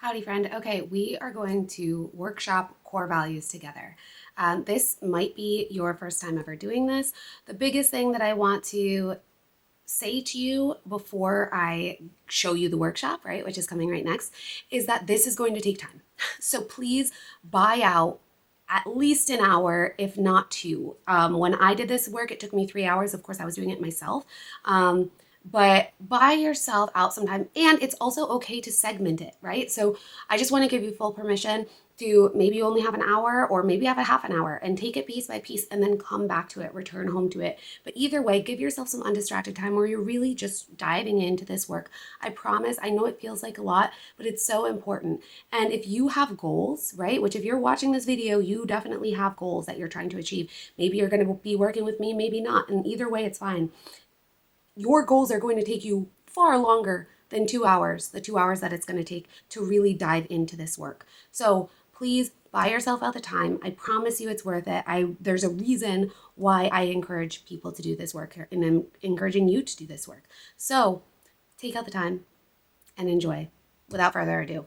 Howdy, friend. Okay, we are going to workshop core values together. This might be your first time ever doing this. The biggest thing that I want to say to you before I show you the workshop, right, which is coming right next, is that this is going to take time. So please buy out at least an hour, if not two. When I did this work, it took me 3 hours. Of course, I was doing it myself. But buy yourself out some time. And it's also okay to segment it, right? So I just want to give you full permission to maybe you only have an hour or maybe have a half an hour and take it piece by piece and then come back to it, return home to it. But either way, give yourself some undistracted time where you're really just diving into this work. I promise, I know it feels like a lot, but it's so important. And if you have goals, right, which if you're watching this video, you definitely have goals that you're trying to achieve. Maybe you're going to be working with me, maybe not. And either way, it's fine. Your goals are going to take you far longer than 2 hours, the 2 hours that it's going to take to really dive into this work. So please buy yourself out the time. I promise you it's worth it. There's a reason why I encourage people to do this work and I'm encouraging you to do this work. So take out the time and enjoy. Without further ado.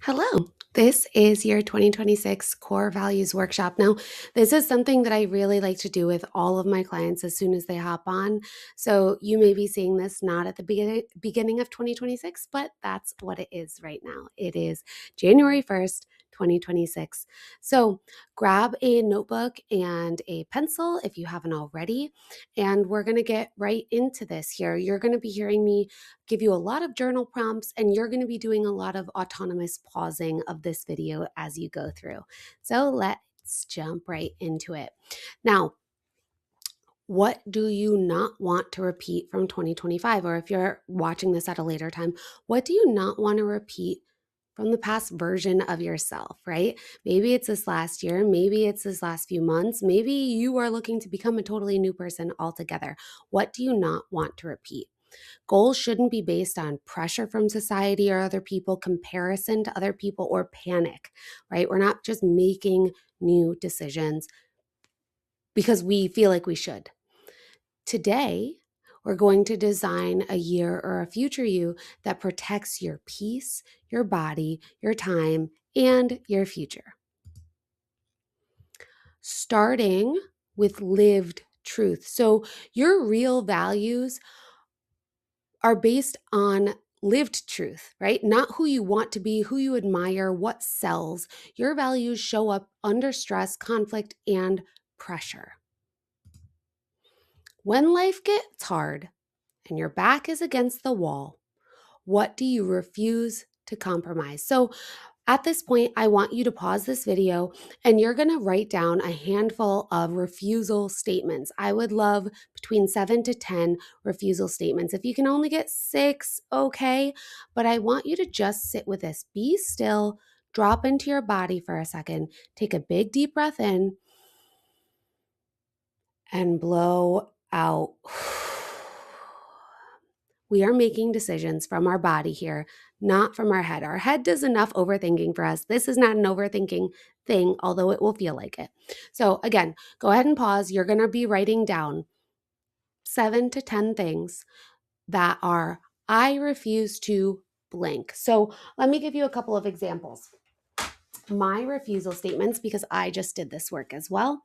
Hello. This is your 2026 Core Values Workshop. Now, this is something that I really like to do with all of my clients as soon as they hop on. So you may be seeing this not at the beginning of 2026, but that's what it is right now. It is January 1st, 2026. So grab a notebook and a pencil if you haven't already, and we're going to get right into this here. You're going to be hearing me give you a lot of journal prompts, and you're going to be doing a lot of autonomous pausing of this video as you go through. So let's jump right into it. Now, what do you not want to repeat from 2025? Or if you're watching this at a later time, what do you not want to repeat from the past version of yourself, right? Maybe it's this last year, maybe it's this last few months, maybe you are looking to become a totally new person altogether. What do you not want to repeat? Goals shouldn't be based on pressure from society or other people, comparison to other people, or panic, right? We're not just making new decisions because we feel like we should. Today, we're going to design a year or a future you that protects your peace, your body, your time, and your future. Starting with lived truth. So, your real values are based on lived truth, right? Not who you want to be, who you admire, what sells. Your values show up under stress, conflict, and pressure. When life gets hard and your back is against the wall, what do you refuse to compromise? So, at this point, I want you to pause this video and you're going to write down a handful of refusal statements. I would love between 7 to 10 refusal statements. If you can only get 6, okay, but I want you to just sit with this. Be still, drop into your body for a second, take a big deep breath in, and blow out. We are making decisions from our body here, not from our head. Our head does enough overthinking for us. This is not an overthinking thing, although it will feel like it. So, again, go ahead and pause. You're going to be writing down 7 to 10 things that are, I refuse to blank. So, let me give you a couple of examples. My refusal statements, because I just did this work as well.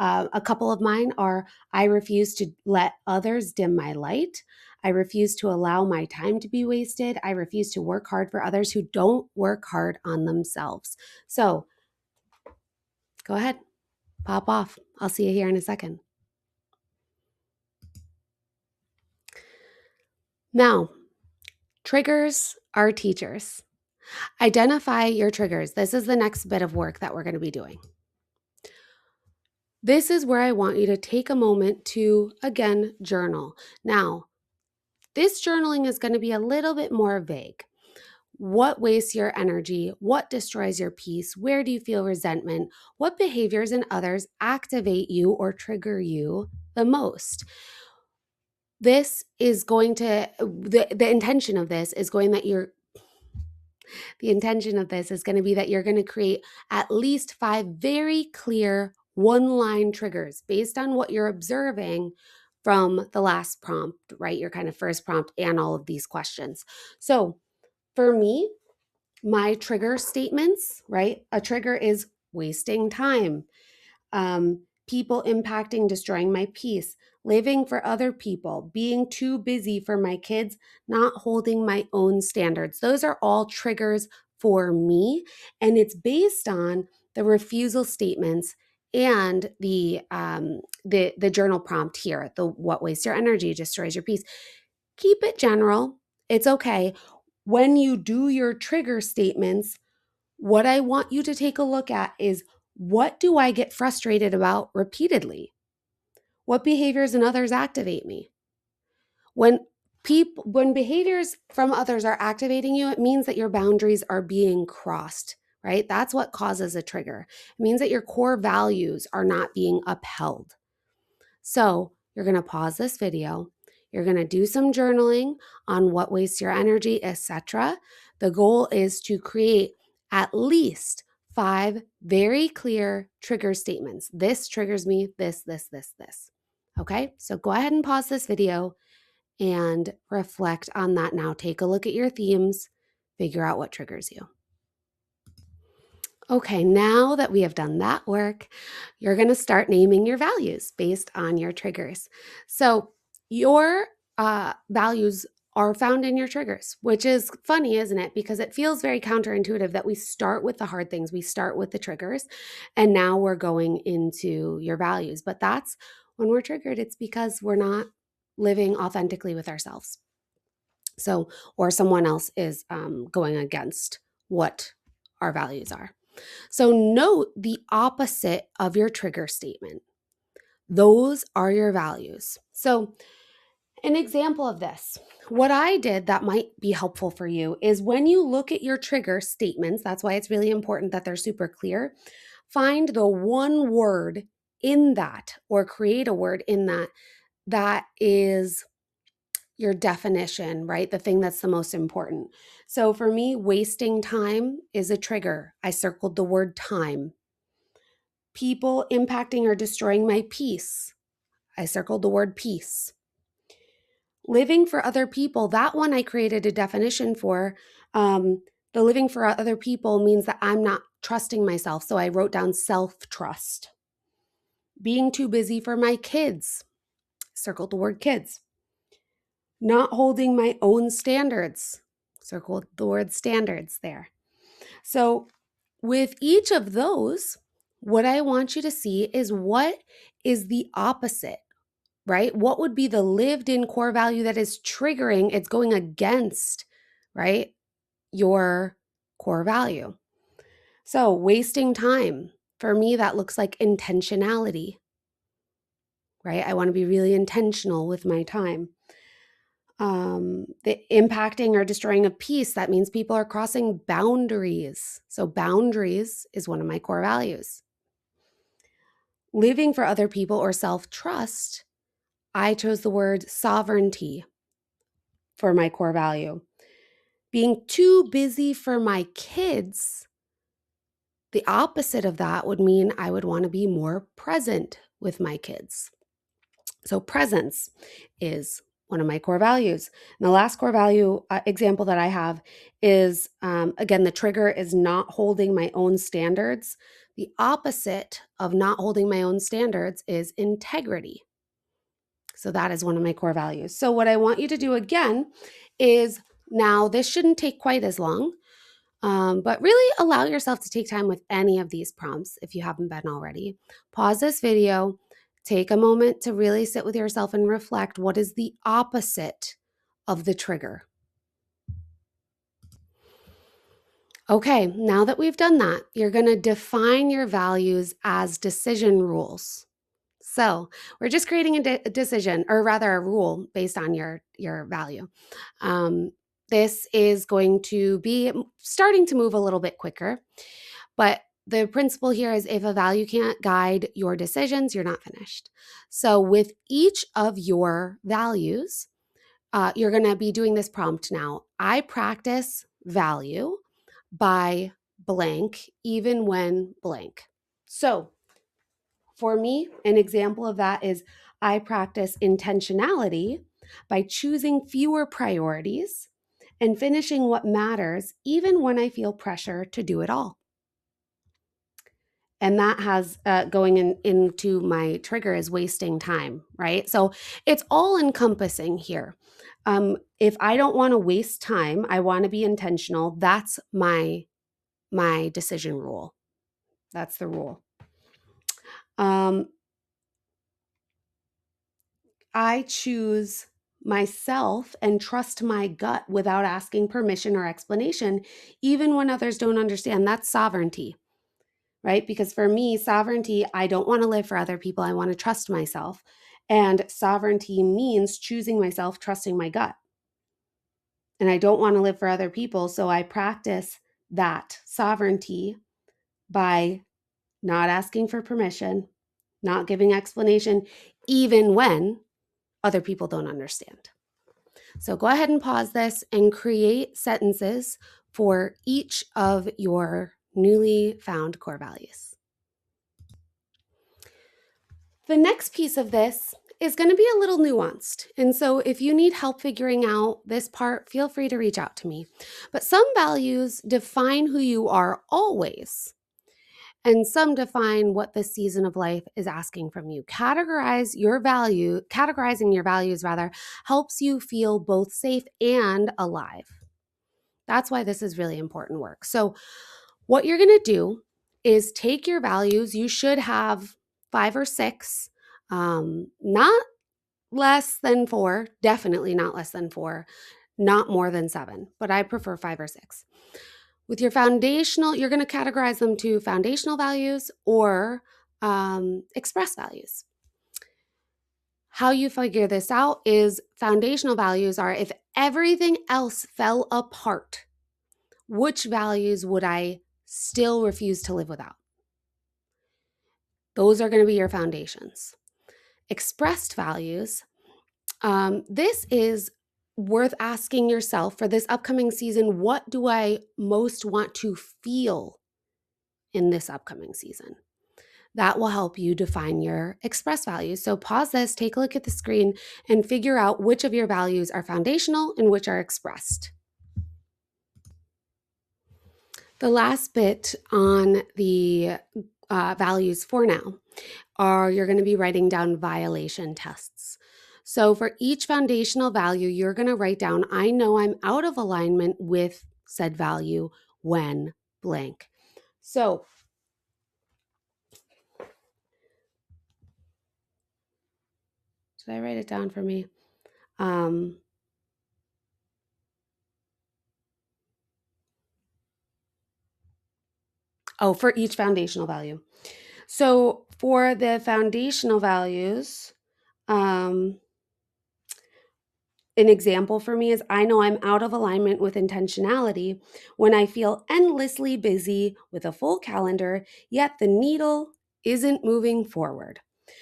A couple of mine are, I refuse to let others dim my light. I refuse to allow my time to be wasted. I refuse to work hard for others who don't work hard on themselves. So go ahead, pop off. I'll see you here in a second. Now, triggers are teachers. Identify your triggers. This is the next bit of work that we're going to be doing. This is where I want you to take a moment to, again, journal. Now, this journaling is going to be a little bit more vague. What wastes your energy? What destroys your peace? Where do you feel resentment? What behaviors in others activate you or trigger you the most? This is going to, the intention of this is going that you're, the intention of this is going to be that you're going to create at least 5 very clear one-line triggers based on what you're observing from the last prompt, right? Your kind of first prompt and all of these questions. So for me, my trigger statements, right? A trigger is wasting time, people impacting, destroying my peace, living for other people, being too busy for my kids, not holding my own standards. Those are all triggers for me. And it's based on the refusal statements and the journal prompt here, the what wastes your energy, destroys your peace. Keep it general. It's okay. When you do your trigger statements, what I want you to take a look at is, what do I get frustrated about repeatedly? What behaviors in others activate me? When behaviors from others are activating you, it means that your boundaries are being crossed, right? That's what causes a trigger. It means that your core values are not being upheld. So you're going to pause this video. You're going to do some journaling on what wastes your energy, etc. The goal is to create at least 5 very clear trigger statements. This triggers me, this. Okay, so go ahead and pause this video and reflect on that now. Take a look at your themes, figure out what triggers you. Okay, now that we have done that work, you're going to start naming your values based on your triggers. So, your values are found in your triggers, which is funny, isn't it? Because it feels very counterintuitive that we start with the hard things, we start with the triggers, and now we're going into your values. But that's when we're triggered, it's because we're not living authentically with ourselves. So, or someone else is going against what our values are. So note the opposite of your trigger statement. Those are your values. So, an example of this, what I did that might be helpful for you is when you look at your trigger statements, that's why it's really important that they're super clear. Find the one word in that, or create a word in that, that is your definition, right? The thing that's the most important. So for me, wasting time is a trigger. I circled the word time. People impacting or destroying my peace. I circled the word peace. Living for other people, that one I created a definition for. The living for other people means that I'm not trusting myself. So I wrote down self-trust. Being too busy for my kids. Circled the word kids. Not holding my own standards. Circled the word standards there. So with each of those, what I want you to see is what is the opposite, right? What would be the lived in core value that is triggering, it's going against, right, your core value. So wasting time, for me, that looks like intentionality, right? I want to be really intentional with my time. The impacting or destroying of peace, that means people are crossing boundaries. So boundaries is one of my core values. Living for other people or self-trust, I chose the word sovereignty for my core value. Being too busy for my kids, the opposite of that would mean I would want to be more present with my kids. So presence is one of my core values. And the last core value example that I have is, again, the trigger is not holding my own standards. The opposite of not holding my own standards is integrity. So that is one of my core values. So what I want you to do again is, now this shouldn't take quite as long, but really allow yourself to take time with any of these prompts if you haven't been already. Pause this video, take a moment to really sit with yourself and reflect, what is the opposite of the trigger? Okay, now that we've done that, you're going to define your values as decision rules. So we're just creating a decision, or rather a rule based on your value. This is going to be starting to move a little bit quicker, but the principle here is, if a value can't guide your decisions, you're not finished. So with each of your values, you're going to be doing this prompt now. I practice value by blank, even when blank. So for me, an example of that is, I practice intentionality by choosing fewer priorities and finishing what matters, even when I feel pressure to do it all. And that has going into my trigger is wasting time, right? So it's all encompassing here. If I don't want to waste time, I want to be intentional. That's my decision rule. That's the rule. I choose myself and trust my gut without asking permission or explanation, even when others don't understand. That's sovereignty, right? Because for me, sovereignty, I don't want to live for other people. I want to trust myself. And sovereignty means choosing myself, trusting my gut. And I don't want to live for other people. So I practice that sovereignty by not asking for permission, not giving explanation, even when other people don't understand. So go ahead and pause this and create sentences for each of your newly found core values. The next piece of this is going to be a little nuanced. And so if you need help figuring out this part, feel free to reach out to me. But some values define who you are always, and some define what the season of life is asking from you. Categorizing your values rather helps you feel both safe and alive. That's why this is really important work. So what you're going to do is take your values. You should have 5 or 6, not less than 4, definitely not less than 4, not more than 7, but I prefer 5 or 6. With your foundational, you're going to categorize them to foundational values or express values. How you figure this out is foundational values are if everything else fell apart, which values would I still refuse to live without? Those are going to be your foundations. Expressed values, this is worth asking yourself for this upcoming season. What do I most want to feel in this upcoming season? That will help you define your express values. So pause this, take a look at the screen, and figure out which of your values are foundational and which are expressed. The last bit on the values for now are you're going to be writing down violation tests. So for each foundational value, you're going to write down, I know I'm out of alignment with said value when blank. So should I write it down for me? For each foundational value. So for the foundational values, an example for me is I know I'm out of alignment with intentionality when I feel endlessly busy with a full calendar, yet the needle isn't moving forward.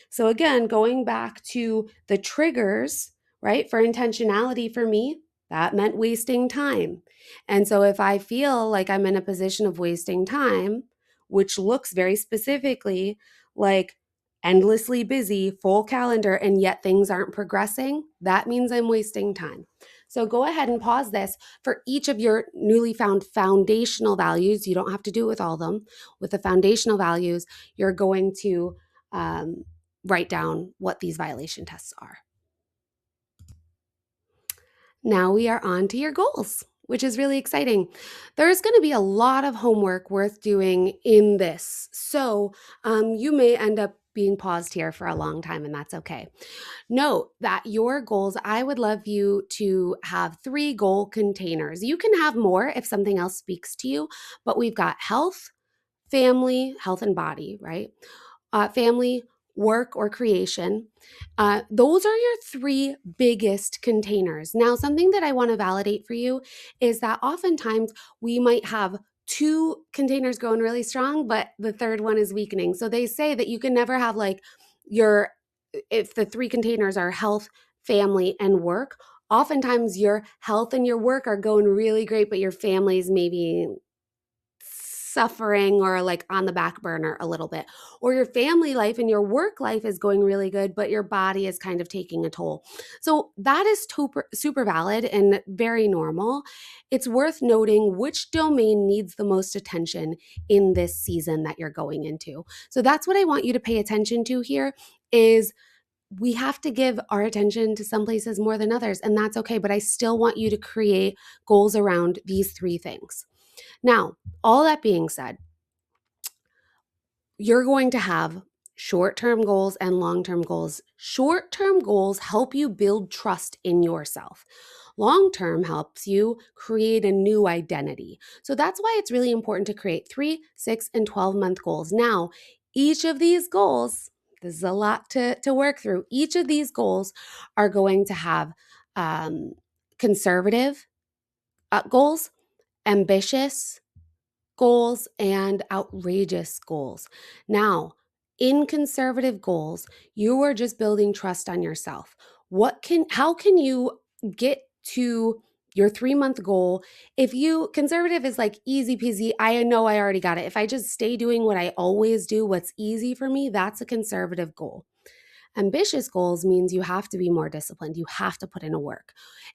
So again, going back to the triggers, right? For intentionality for me, that meant wasting time. And so if I feel like I'm in a position of wasting time, which looks very specifically like endlessly busy, full calendar, and yet things aren't progressing, that means I'm wasting time. So go ahead and pause this for each of your newly found foundational values. You don't have to do it with all of them. With the foundational values, you're going to write down what these violation tests are. Now we are on to your goals, which is really exciting. There's going to be a lot of homework worth doing in this. So you may end up being paused here for a long time, and that's okay. Note that your goals, I would love you to have 3 goal containers. You can have more if something else speaks to you, but we've got health, family, health and body, right? Family, work, or creation. Those are your 3 biggest containers. Now, something that I want to validate for you is that oftentimes we might have 2 containers going really strong, but the third one is weakening. So they say that you can never have if the 3 containers are health, family, and work, oftentimes your health and your work are going really great, but your family is maybe suffering or like on the back burner a little bit, or your family life and your work life is going really good, but your body is kind of taking a toll. So that is super valid and very normal. It's worth noting which domain needs the most attention in this season that you're going into. So that's what I want you to pay attention to here is we have to give our attention to some places more than others, and that's okay. But I still want you to create goals around these three things. Now, all that being said, you're going to have short-term goals and long-term goals. Short-term goals help you build trust in yourself. Long-term helps you create a new identity. So that's why it's really important to create 3, 6, and 12-month goals. Now, each of these goals, this is a lot to work through. Each of these goals are going to have conservative goals, ambitious goals, and outrageous goals. Now, in conservative goals, you are just building trust on yourself. How can you get to your 3-month goal? If you conservative is like easy peasy, I know I already got it. If I just stay doing what I always do, what's easy for me, that's a conservative goal. Ambitious goals means you have to be more disciplined. You have to put in a work.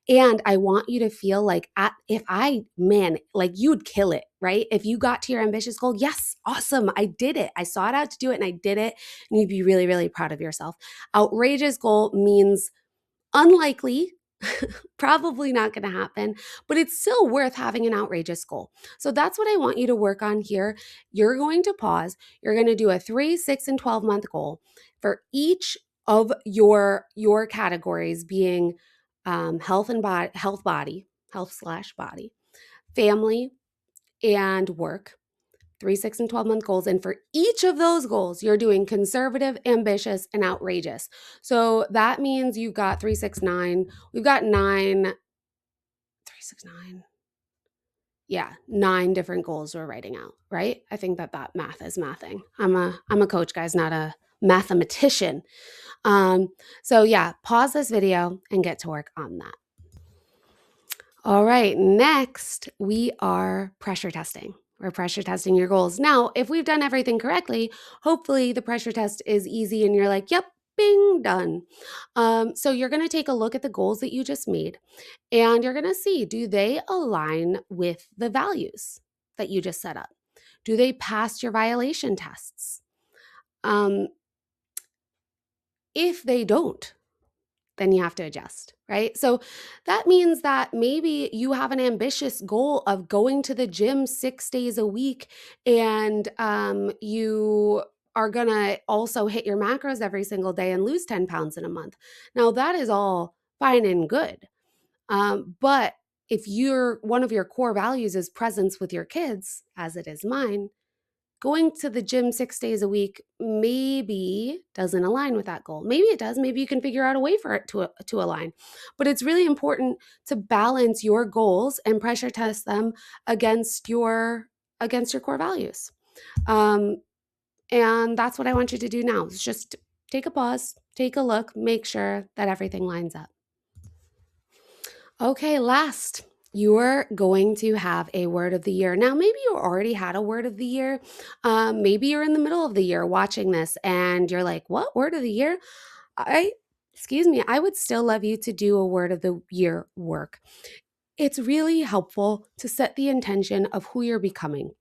And I want you to feel like like you'd kill it, right? If you got to your ambitious goal, yes, awesome. I did it. I sought out to do it and I did it. And you'd be really, really proud of yourself. Outrageous goal means unlikely, probably not going to happen, but it's still worth having an outrageous goal. So that's what I want you to work on here. You're going to pause. You're going to do a 3, 6, and 12-month goal for each of your categories being health slash body, family, and work. 3, 6, and 12-month goals. And for each of those goals, you're doing conservative, ambitious, and outrageous. So that means you've got 3, 6, 9. We've got 9, 3, 6, 9. Yeah, 9 different goals we're writing out, right? I think that math is mathing. I'm a coach, guys, not a mathematician. So yeah, pause this video and get to work on that. All right, next we are pressure testing. We're pressure testing your goals. Now, if we've done everything correctly, hopefully the pressure test is easy and you're like, yep, bing, done. So you're going to take a look at the goals that you just made and you're going to see, do they align with the values that you just set up? Do they pass your violation tests? If they don't, then you have to adjust, right? So that means that maybe you have an ambitious goal of going to the gym 6 days a week and you are going to also hit your macros every single day and lose 10 pounds in a month. Now, that is all fine and good. But if one of your core values is presence with your kids, as it is mine, going to the gym 6 days a week maybe doesn't align with that goal. Maybe it does. Maybe you can figure out a way for it to align. But it's really important to balance your goals and pressure test them against your core values. And that's what I want you to do now. Is just take a pause, take a look, make sure that everything lines up. Okay, last, you're going to have a word of the year. Now, maybe you already had a word of the year. Maybe you're in the middle of the year watching this and you're like, what word of the year? I would still love you to do a word of the year work. It's really helpful to set the intention of who you're becoming,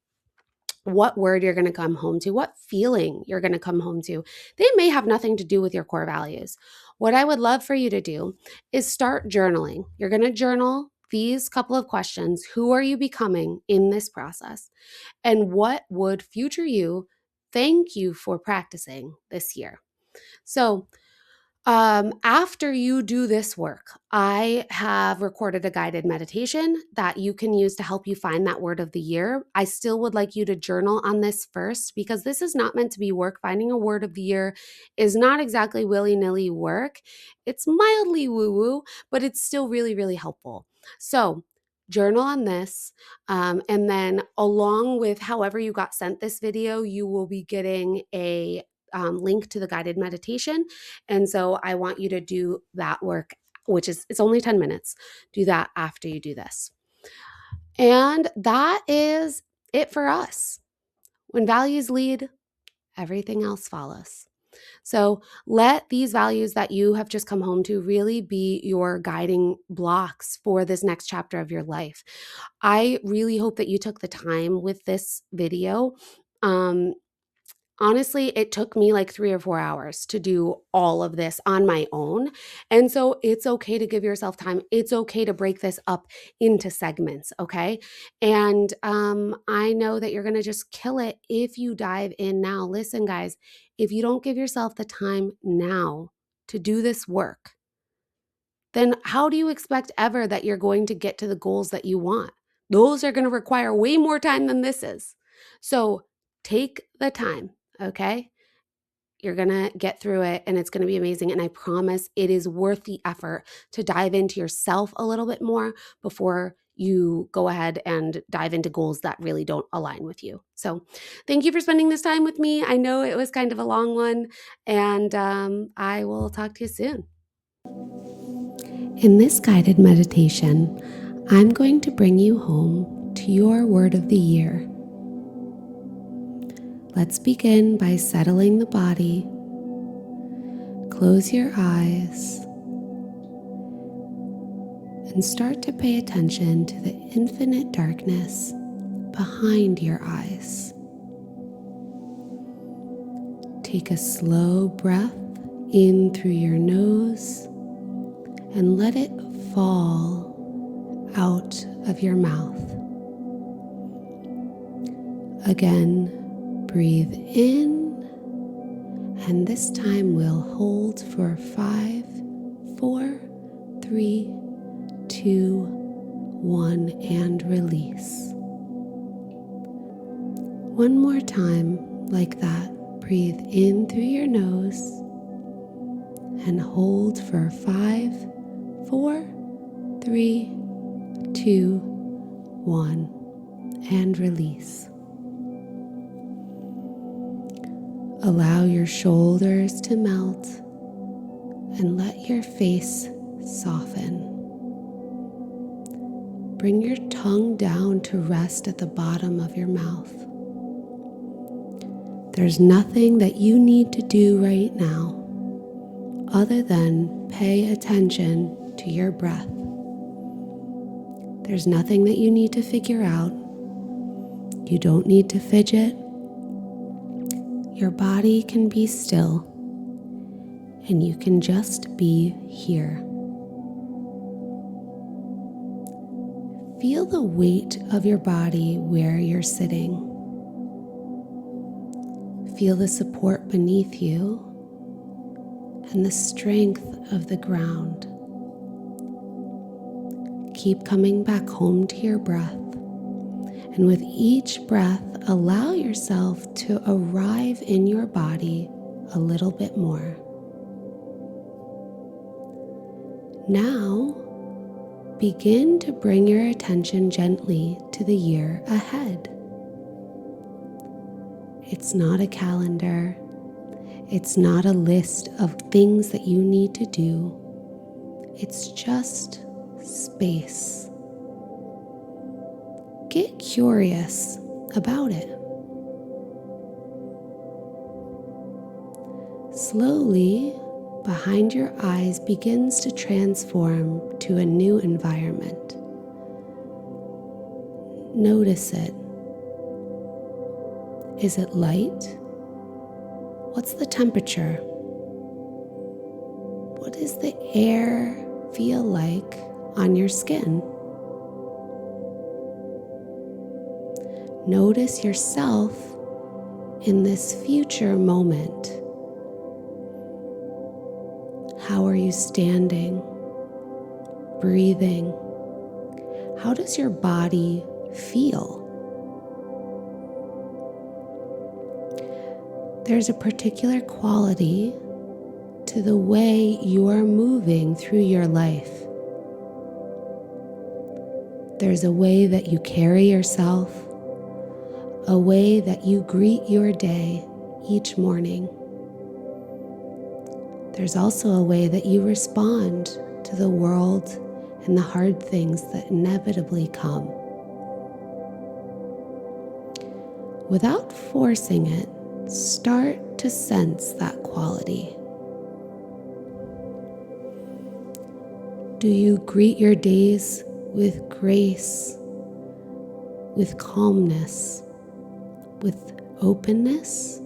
what word you're going to come home to, what feeling you're going to come home to. They may have nothing to do with your core values. What I would love for you to do is start journaling. You're going to journal these couple of questions. Who are you becoming in this process? And what would future you thank you for practicing this year? So, after you do this work, I have recorded a guided meditation that you can use to help you find that word of the year. I still would like you to journal on this first because this is not meant to be work. Finding a word of the year is not exactly willy-nilly work. It's mildly woo-woo, but it's still really, really helpful. So journal on this. And then along with however you got sent this video, you will be getting a link to the guided meditation. And so I want you to do that work, it's only 10 minutes. Do that after you do this. And that is it for us. When values lead, everything else follows. So let these values that you have just come home to really be your guiding blocks for this next chapter of your life. I really hope that you took the time with this video. Um, Honestly, it took me like 3 or 4 hours to do all of this on my own, and so it's okay to give yourself time. It's okay to break this up into segments, okay? And, I know that you're gonna just kill it if you dive in now. Listen, guys, if you don't give yourself the time now to do this work, then how do you expect ever that you're going to get to the goals that you want? Those are gonna require way more time than this is. So, take the time, okay? You're going to get through it and it's going to be amazing. And I promise it is worth the effort to dive into yourself a little bit more before you go ahead and dive into goals that really don't align with you. So, thank you for spending this time with me. I know it was kind of a long one, and I will talk to you soon. In this guided meditation, I'm going to bring you home to your word of the year. Let's begin by settling the body. Close your eyes and start to pay attention to the infinite darkness behind your eyes. Take a slow breath in through your nose and let it fall out of your mouth. Again, breathe in, and this time we'll hold for 5, 4, 3, 2, 1, and release. One more time like that. Breathe in through your nose and hold for 5, 4, 3, 2, 1, and release. Allow your shoulders to melt and let your face soften. Bring your tongue down to rest at the bottom of your mouth. There's nothing that you need to do right now other than pay attention to your breath. There's nothing that you need to figure out. You don't need to fidget. Your body can be still, and you can just be here. Feel the weight of your body where you're sitting. Feel the support beneath you and the strength of the ground. Keep coming back home to your breath. And with each breath, allow yourself to arrive in your body a little bit more. Now, begin to bring your attention gently to the year ahead. It's not a calendar. It's not a list of things that you need to do. It's just space. Get curious about it. Slowly, behind your eyes begins to transform to a new environment. Notice it. Is it light? What's the temperature? What does the air feel like on your skin? Notice yourself in this future moment. How are you standing? Breathing? How does your body feel? There's a particular quality to the way you are moving through your life. There's a way that you carry yourself, a way that you greet your day each morning. There's also a way that you respond to the world and the hard things that inevitably come. Without forcing it, start to sense that quality. Do you greet your days with grace, with calmness, with openness?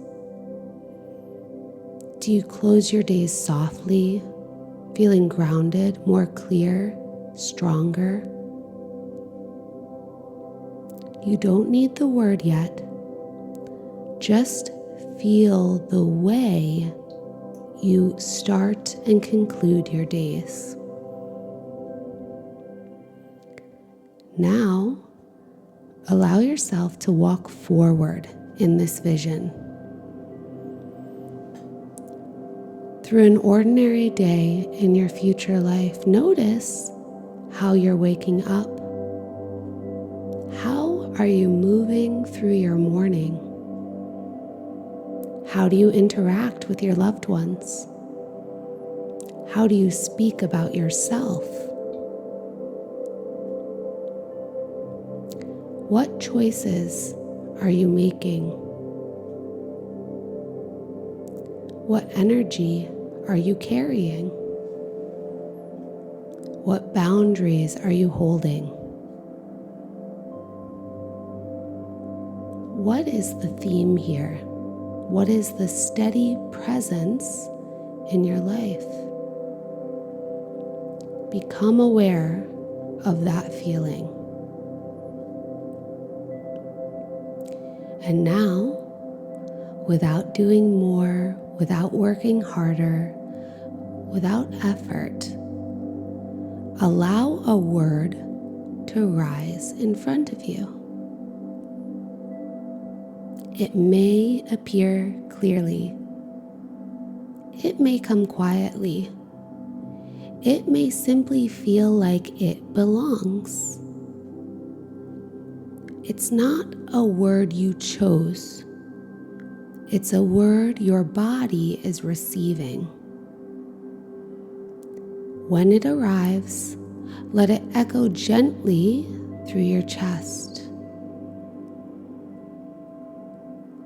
Do you close your days softly, feeling grounded, more clear, stronger? You don't need the word yet. Just feel the way you start and conclude your days. Now, allow yourself to walk forward in this vision. Through an ordinary day in your future life, notice how you're waking up. How are you moving through your morning? How do you interact with your loved ones? How do you speak about yourself? What choices are you making? What energy are you carrying? What boundaries are you holding? What is the theme here? What is the steady presence in your life? Become aware of that feeling. And now, without doing more, without working harder, without effort, allow a word to rise in front of you. It may appear clearly. It may come quietly. It may simply feel like it belongs. It's not a word you chose. It's a word your body is receiving. When it arrives, let it echo gently through your chest.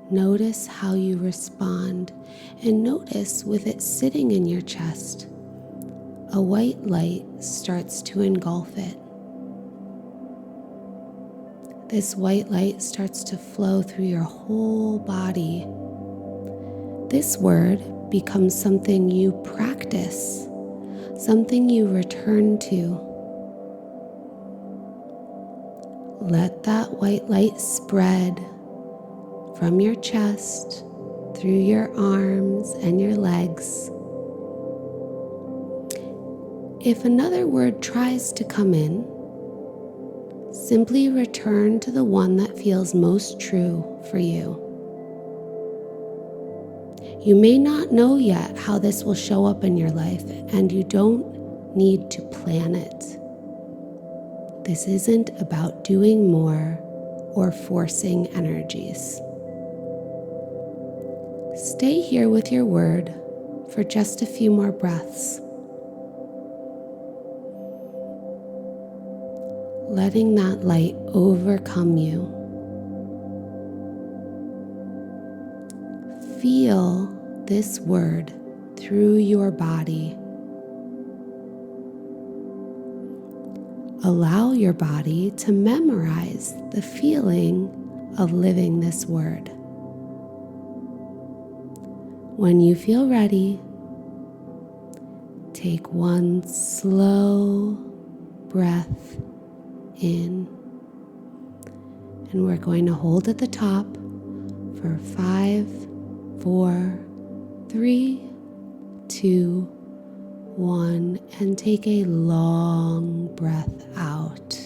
Notice how you respond, and notice with it sitting in your chest, a white light starts to engulf it. This white light starts to flow through your whole body. This word becomes something you practice, something you return to. Let that white light spread from your chest, through your arms and your legs. If another word tries to come in, simply return to the one that feels most true for you. You may not know yet how this will show up in your life, and you don't need to plan it. This isn't about doing more or forcing energies. Stay here with your word for just a few more breaths. Letting that light overcome you. Feel this word through your body. Allow your body to memorize the feeling of living this word. When you feel ready, take one slow breath in, and we're going to hold at the top for 5, 4, 3, 2, 1, and take a long breath out.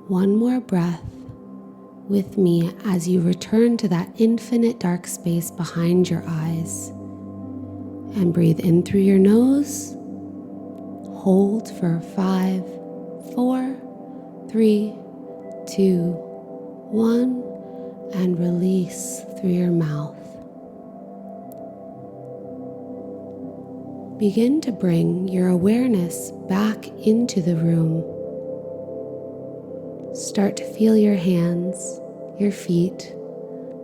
One more breath with me as you return to that infinite dark space behind your eyes, and breathe in through your nose. Hold for 5, 4, 3, 2, 1, and release through your mouth. Begin to bring your awareness back into the room. Start to feel your hands, your feet,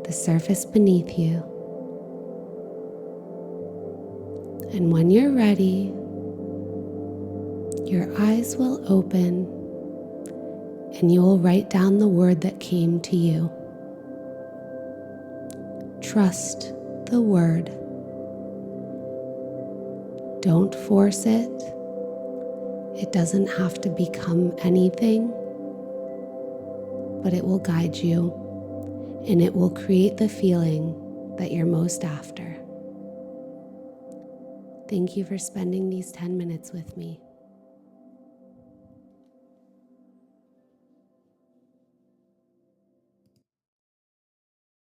the surface beneath you. And when you're ready, your eyes will open and you will write down the word that came to you. Trust the word. Don't force it. It doesn't have to become anything, but it will guide you and it will create the feeling that you're most after. Thank you for spending these 10 minutes with me.